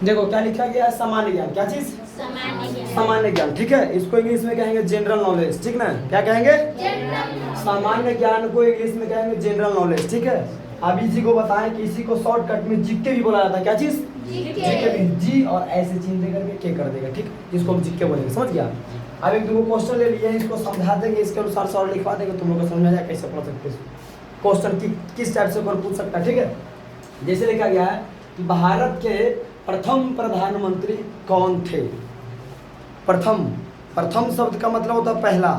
देखो क्या लिखा गया है, सामान्य ज्ञान। क्या चीज? सामान्य ज्ञान। ठीक है, इसको इंग्लिश में कहेंगे जनरल नॉलेज। ठीक ना, क्या कहेंगे? सामान्य ज्ञान को इंग्लिश में कहेंगे जनरल नॉलेज। ठीक है, अब इसी को बताएं कि इसी को शॉर्टकट में जीके भी बोला जाता है। क्या चीज? जीके भी। जी और ऐसे चिन्ह देकर के के कर देगा। ठीक, जिसको हम जीके बोलेंगे। समझ गया? अब एक दो क्वेश्चन ले लिए, इसको समझा देंगे, इसके अनुसार सॉल्व लिखवा देंगे, तुम लोग को समझ में आ जाए कैसे पढ़ सकते हो क्वेश्चन की, किस टाइप से ऊपर पूछ सकता है। ठीक है, जैसे लिखा गया है कि भारत के प्रथम प्रधानमंत्री कौन थे? प्रथम, प्रथम शब्द का मतलब होता है पहला।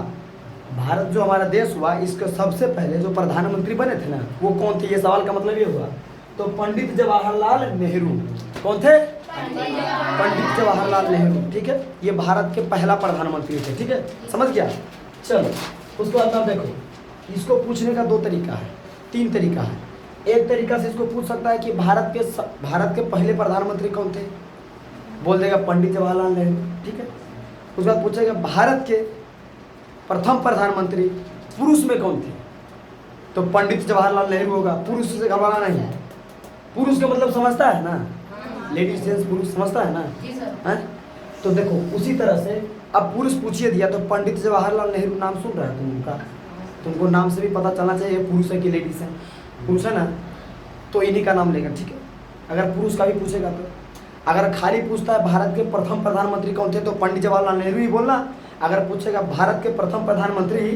भारत जो हमारा देश हुआ, इसके सबसे पहले जो प्रधानमंत्री बने थे ना, वो कौन थे? ये सवाल का मतलब ये हुआ। तो पंडित जवाहरलाल नेहरू। कौन थे? पंडित जवाहरलाल नेहरू। ठीक है, ये भारत के पहला प्रधानमंत्री थे। ठीक है, समझ गया? चलो उसके बाद आप देखो, इसको पूछने का दो तरीका है, तीन तरीका है। एक तरीका से इसको पूछ सकता है कि भारत के पहले प्रधानमंत्री कौन थे? बोल देगा पंडित जवाहरलाल नेहरू। ठीक है, उसके बाद पूछेगा भारत के प्रथम प्रधानमंत्री पुरुष में कौन थे? तो पंडित जवाहरलाल नेहरू होगा। पुरुष से घबराना नहीं, पुरुष का मतलब समझता है ना, लेडीज जेंट्स पुरुष समझता है ना, है? तो देखो उसी तरह से अब पुरुष पूछिए दिया, तो पंडित जवाहरलाल नेहरू नाम सुन रहा है तुम उनका, तुमको नाम से भी पता चलना चाहिए पुरुष है कि लेडीज है। पुरुष है ना, तो इन्हीं का नाम लेगा। ठीक है, अगर पुरुष का भी पूछेगा तो, अगर खाली पूछता है भारत के प्रथम प्रधानमंत्री कौन थे, तो पंडित जवाहरलाल नेहरू ही बोलना। अगर पूछेगा भारत के प्रथम प्रधानमंत्री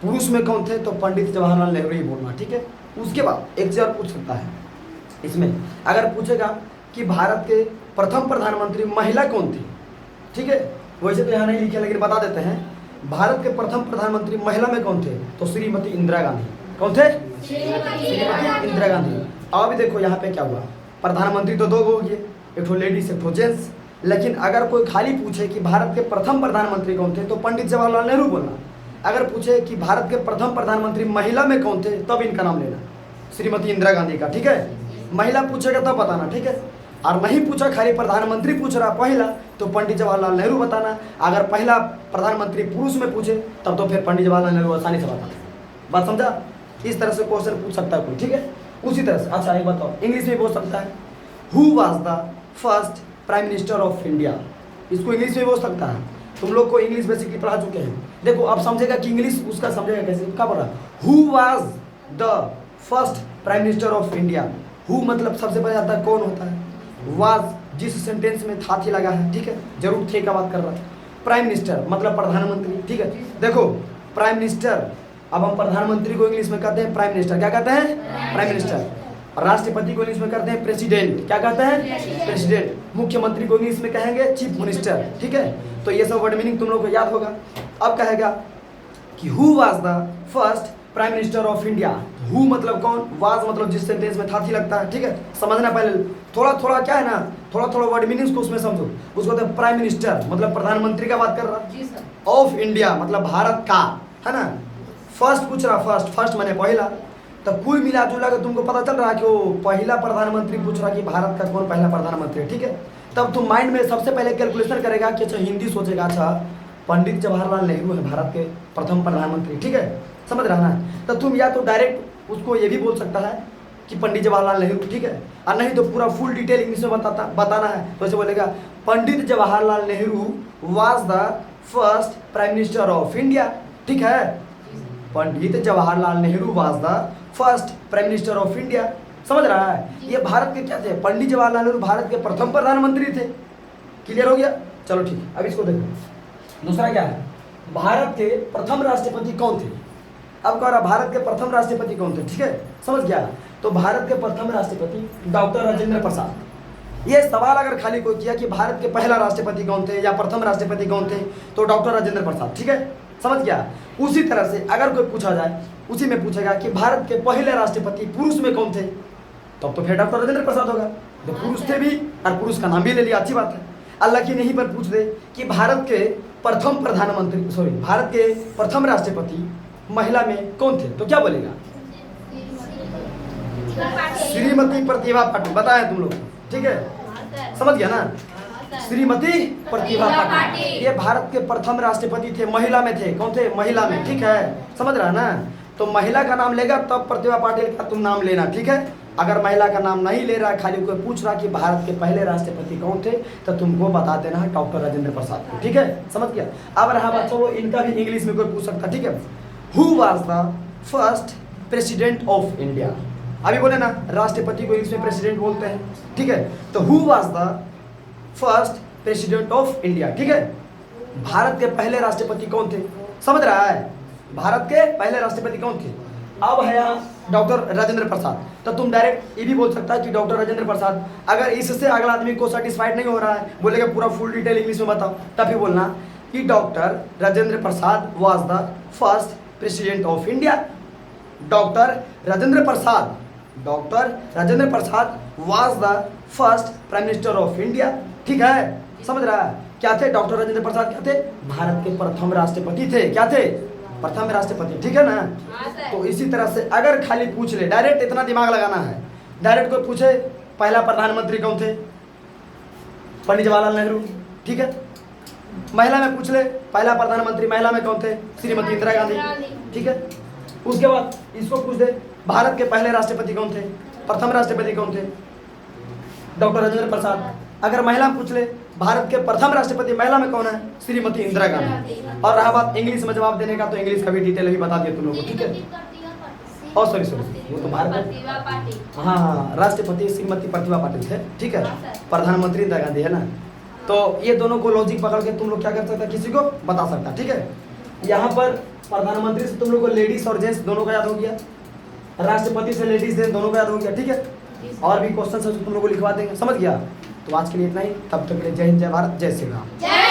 पुरुष में कौन थे, तो पंडित जवाहरलाल नेहरू ही बोलना। ठीक है, उसके बाद एक चीज और पूछ सकता है इसमें, अगर पूछेगा कि भारत के प्रथम प्रधानमंत्री महिला कौन थी। ठीक है, वैसे तो यहाँ नहीं लिखे, लेकिन बता देते हैं, भारत के प्रथम प्रधानमंत्री महिला में कौन थे? तो श्रीमती इंदिरा गांधी। कौन थे? श्रीमती इंदिरा गांधी। अब देखो यहाँ पे क्या हुआ, प्रधानमंत्री तो दो हो गए, एक तो लेडीज एक तो जेंट्स। लेकिन अगर कोई खाली पूछे कि भारत के प्रथम प्रधानमंत्री कौन थे, तो पंडित जवाहरलाल नेहरू बोलना। अगर पूछे कि भारत के प्रथम प्रधानमंत्री महिला में कौन थे, तब इनका नाम लेना, श्रीमती इंदिरा गांधी का। ठीक है, महिला पूछेगा तब बताना। ठीक है, और नहीं पूछा, खाली प्रधानमंत्री पूछ रहा पहला, तो पंडित जवाहरलाल नेहरू बताना। अगर पहला प्रधानमंत्री पुरुष में पूछे, तब तो फिर पंडित जवाहरलाल नेहरू आसानी से बताना। बात समझा? इस तरह से क्वेश्चन पूछ सकता है कोई। ठीक है, उसी तरह से अच्छा एक बताओ, इंग्लिश में बोल सकता है, who was the first prime minister of India. इसको इंग्लिश में बोल सकता है। तुम लोग को इंग्लिश बेसिकली पढ़ा चुके हैं। देखो अब समझेगा कि इंग्लिश उसका समझेगा कैसे, क्या बोल रहा है, who was the first prime minister of India. Who मतलब सबसे पहले आता है कौन होता है, वाज जिस सेंटेंस में था थी लगा है। ठीक है, जरूर थे का बात कर रहा है। प्राइम मिनिस्टर मतलब प्रधानमंत्री। ठीक है, देखो प्राइम मिनिस्टर, अब हम प्रधानमंत्री को इंग्लिश में कहते हैं प्राइम मिनिस्टर। क्या कहते हैं? Prime minister. राष्ट्रपति को इंग्लिश में करते हैं प्रेसिडेंट। क्या कहते हैं? प्रेसिडेंट। मुख्यमंत्री को इंग्लिश में कहेंगे चीफ मिनिस्टर। ठीक है, तो ये सब वर्ड मीनिंग तुम लोग को याद होगा। अब कहेगा कि who was the first prime minister of India. Who मतलब कौन, वाज मतलब जिस सेंटेंस में था थी लगता है। ठीक है, समझना पहले, थोड़ा थोड़ा क्या है ना, थोड़ा थोड़ा वर्ड मीनिंग्स को उसमें समझो। उसको तो प्राइम मिनिस्टर मतलब प्रधानमंत्री का बात कर रहा, ऑफ इंडिया मतलब भारत का, है ना। फर्स्ट पूछ रहा, फर्स्ट माने पहला, तो कुल मिला जुला के तुमको पता चल रहा है कि वो पहला प्रधानमंत्री पूछ रहा कि भारत का कौन पहला प्रधानमंत्री है। ठीक है, तब तुम माइंड में सबसे पहले कैलकुलेशन करेगा कि अच्छा हिंदी सोचेगा, अच्छा पंडित जवाहरलाल नेहरू है भारत के प्रथम प्रधानमंत्री। ठीक है, समझ रहा ना। तो तुम या तो डायरेक्ट उसको ये भी बोल सकता है कि पंडित जवाहरलाल नेहरू। ठीक है, और नहीं तो पूरा फुल डिटेल इंग्लिश में बताना है, तो ऐसे बोलेगा Pandit Jawaharlal Nehru was the first prime minister of India. ठीक है, Pandit Jawaharlal Nehru was the first prime minister of India. समझ रहा है? ये भारत के क्या थे, पंडित जवाहरलाल नेहरू भारत के प्रथम प्रधानमंत्री थे। क्लियर हो गया? चलो ठीक है, अब इसको देखो। दूसरा क्या है, भारत के प्रथम राष्ट्रपति कौन थे। अब कह रहा भारत के प्रथम राष्ट्रपति कौन थे। ठीक है, समझ गया। तो भारत के प्रथम राष्ट्रपति डॉक्टर राजेंद्र प्रसाद। ये सवाल अगर खाली कोई किया कि भारत के पहला राष्ट्रपति कौन थे या प्रथम राष्ट्रपति कौन थे, तो डॉक्टर राजेंद्र प्रसाद। ठीक है, समझ गया। उसी तरह से अगर कोई पूछा जाए, उसी में पूछेगा कि भारत के पहले राष्ट्रपति पुरुष में कौन थे, तब तो फिर डॉक्टर राजेंद्र प्रसाद होगा। तो पुरुष थे भी और पुरुष का नाम भी ले लिया, अच्छी बात है। अल्लाह की नहीं पर पूछ दे कि भारत के प्रथम प्रधानमंत्री, सॉरी भारत के प्रथम राष्ट्रपति महिला में कौन थे, तो क्या बोलेगा? श्रीमती प्रतिभा पाटिल। बताया तुम लोग, ठीक है, समझ गया ना। श्रीमती प्रतिभा पाटिल ये भारत के प्रथम राष्ट्रपति थे, महिला में थे। कौन थे? महिला में। ठीक है, समझ रहा ना। तो महिला का नाम लेगा तब प्रतिभा पाटिल का तुम नाम लेना। ठीक है, अगर महिला का नाम नहीं ले रहा, खाली कोई पूछ रहा कि भारत के पहले राष्ट्रपति कौन थे, तो तुमको बता देना है डॉक्टर राजेंद्र प्रसाद को, ठीक है, समझ गया। अब रहा बात, चलो इनका भी इंग्लिश में कोई पूछ सकता, ठीक है। Who was the first president of India? अभी बोले ना राष्ट्रपति को इंग्लिश में प्रेसिडेंट बोलते हैं, ठीक है। तो who was the first president of India, ठीक है। भारत के पहले राष्ट्रपति कौन थे? समझ रहा है, भारत के पहले राष्ट्रपति कौन थे? अब है यहाँ डॉक्टर राजेंद्र प्रसाद, तो तुम डायरेक्ट ये भी बोल सकता है कि डॉक्टर राजेंद्र प्रसाद। अगर इससे अगला आदमी को सेटिस्फाइड नहीं हो रहा है, बोलेगा पूरा फुल डिटेल इंग्लिश में बताओ, तब भी बोलना कि doctor Rajendra Prasad was the first president of India. Doctor Rajendra Prasad was the first prime minister of India, ठीक है, समझ रहा है। क्या थे डॉक्टर राजेंद्र प्रसाद? क्या थे? भारत के प्रथम राष्ट्रपति थे। क्या थे? प्रथम राष्ट्रपति, ठीक है ना। तो इसी तरह से अगर खाली पूछ ले, डायरेक्ट इतना दिमाग लगाना है, डायरेक्ट कोई पूछे पहला प्रधानमंत्री कौन थे? पंडित जवाहरलाल नेहरू, ठीक है। महिला में पूछ ले पहला प्रधानमंत्री महिला में कौन थे? श्रीमती इंदिरा गांधी, ठीक है। उसके बाद इसको पूछ दे भारत के पहले राष्ट्रपति कौन थे? प्रथम राष्ट्रपति कौन थे? डॉक्टर राजेंद्र प्रसाद। अगर महिला में पूछ ले भारत के प्रथम राष्ट्रपति महिला में कौन है? श्रीमती इंदिरा गांधी। और रहा बात इंग्लिश में जवाब देने का, तो इंग्लिश का भी डिटेल अभी बता दिया तुम लोगों को, ठीक है। और सॉरी वो तो भारत, हाँ, राष्ट्रपति श्रीमती प्रतिभा पाटिल थे, ठीक है। प्रधानमंत्री इंदिरा गांधी है ना। तो ये दोनों को लॉजिक पकड़ के तुम लोग क्या कर सकता, किसी को बता सकता, ठीक है। यहाँ पर प्रधानमंत्री से तुम लोग को लेडीज और जेंट्स दोनों का याद हो गया, राष्ट्रपति से लेडीज जेंट्स दोनों का याद हो गया, ठीक है। और भी क्वेश्चन तुम लोग को लिखवा देंगे, समझ गया। तो आज के लिए इतना ही, तब तक के लिए जय हिंद, जय भारत, जय श्री राम।